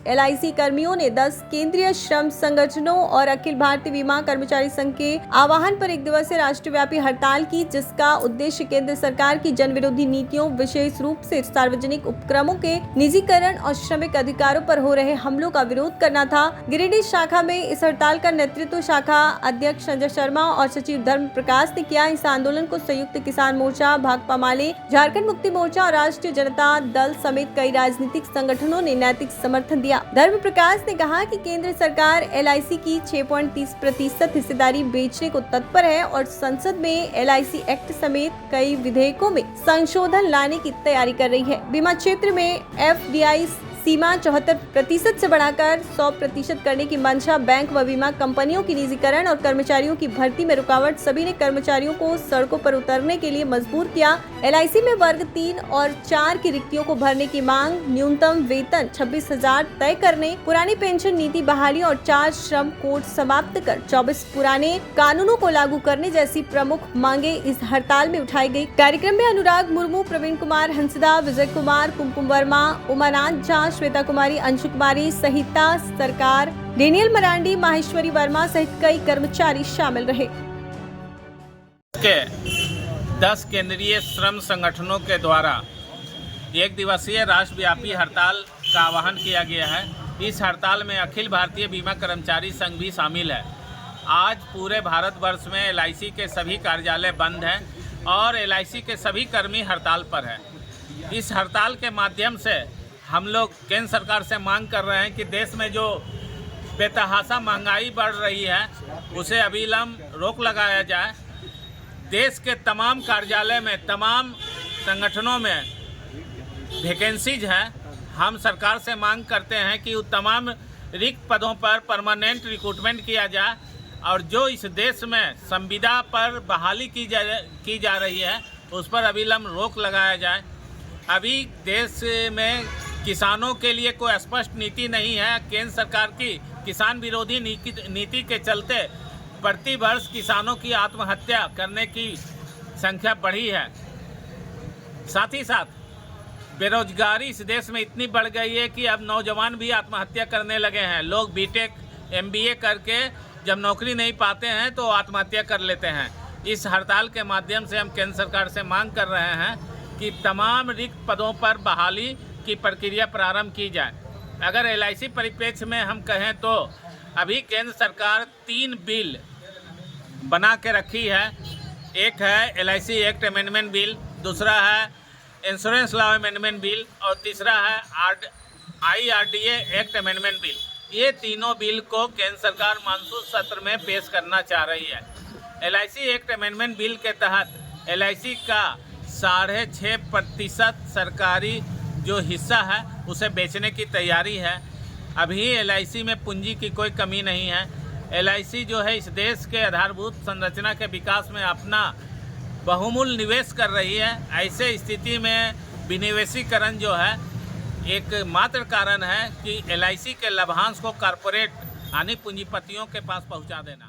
LIC कर्मियों ने 10 केंद्रीय श्रम संगठनों और अखिल भारतीय बीमा कर्मचारी संघ के आह्वान पर एक दिवसीय राष्ट्रव्यापी हड़ताल की, जिसका उद्देश्य केंद्र सरकार की जन विरोधी नीतियों, विशेष रूप से सार्वजनिक उपक्रमों के निजीकरण और श्रमिक अधिकारों पर हो रहे हमलों का विरोध करना था। गिरिडीह शाखा में इस हड़ताल का नेतृत्व शाखा अध्यक्ष संजय शर्मा और सचिव धर्म प्रकाश ने किया। इस आंदोलन को संयुक्त किसान मोर्चा, भाकपा माले, झारखंड मुक्ति मोर्चा और राष्ट्रीय जनता दल समेत कई राजनीतिक संगठनों ने नैतिक समर्थन दिया। धर्म प्रकाश ने कहा कि केंद्र सरकार LIC की 6.30% हिस्सेदारी बेचने को तत्पर है और संसद में LIC एक्ट समेत कई विधेयकों में संशोधन लाने की तैयारी कर रही है। बीमा क्षेत्र में FDI सीमा 74% से बढ़ाकर 100% करने की मंशा, बैंक व बीमा कंपनियों की निजीकरण और कर्मचारियों की भर्ती में रुकावट, सभी ने कर्मचारियों को सड़कों पर उतरने के लिए मजबूर किया। LIC में वर्ग 3 और 4 की रिक्तियों को भरने की मांग, न्यूनतम वेतन 26,000 तय करने, पुरानी पेंशन नीति बहाली और 4 श्रम कोड समाप्त कर 24 पुराने कानूनों को लागू करने जैसी प्रमुख मांगे इस हड़ताल में उठाई गई। कार्यक्रम में अनुराग मुर्मू, प्रवीण कुमार हंसदा, विजय कुमार, कुमकुम वर्मा, उमानाथ झा, श्वेता कुमारी, अंशु कुमारी, सहिता सरकार, डेनियल मरांडी, माहेश्वरी वर्मा सहित कई कर्मचारी शामिल रहे। 10 केंद्रीय श्रम संगठनों के द्वारा एक दिवसीय राष्ट्रव्यापी हड़ताल का आह्वान किया गया है। इस हड़ताल में अखिल भारतीय बीमा कर्मचारी संघ भी शामिल है। आज पूरे भारतवर्ष में LIC के सभी कार्यालय बंद हैं और LIC के सभी कर्मी हड़ताल पर हैं। इस हड़ताल के माध्यम से हम लोग केंद्र सरकार से मांग कर रहे हैं कि देश में जो बेतहाशा महंगाई बढ़ रही है उसे अविलंब रोक लगाया जाए। देश के तमाम कार्यालय में, तमाम संगठनों में वैकेंसीज है। हम सरकार से मांग करते हैं कि उन तमाम रिक्त पदों पर परमानेंट रिक्रूटमेंट किया जाए और जो इस देश में संविदा पर बहाली की जा रही है उस पर अविलंब रोक लगाया जाए। अभी देश में किसानों के लिए कोई स्पष्ट नीति नहीं है। केंद्र सरकार की किसान विरोधी नीति के चलते प्रति वर्ष किसानों की आत्महत्या करने की संख्या बढ़ी है। साथ ही साथ बेरोजगारी इस देश में इतनी बढ़ गई है कि अब नौजवान भी आत्महत्या करने लगे हैं। लोग BTech MBA करके जब नौकरी नहीं पाते हैं तो आत्महत्या कर लेते हैं। इस हड़ताल के माध्यम से हम केंद्र सरकार से मांग कर रहे हैं कि तमाम रिक्त पदों पर बहाली की प्रक्रिया प्रारंभ की जाए। अगर LIC परिप्रेक्ष्य में हम कहें तो अभी केंद्र सरकार 3 बिल बना के रखी है। एक है LIC एक्ट अमेंडमेंट बिल, दूसरा है इंश्योरेंस लॉ अमेंडमेंट बिल और तीसरा है IRDA एक्ट अमेंडमेंट बिल। ये तीनों बिल को केंद्र सरकार मानसून सत्र में पेश करना चाह रही है। LIC एक्ट अमेंडमेंट बिल के तहत LIC का 6.5% सरकारी जो हिस्सा है उसे बेचने की तैयारी है। अभी LIC में पूंजी की कोई कमी नहीं है। LIC जो है इस देश के आधारभूत संरचना के विकास में अपना बहुमूल्य निवेश कर रही है। ऐसे स्थिति में विनिवेशीकरण जो है एक मात्र कारण है कि LIC के लाभांश को कॉरपोरेट यानी पूंजीपतियों के पास पहुंचा देना।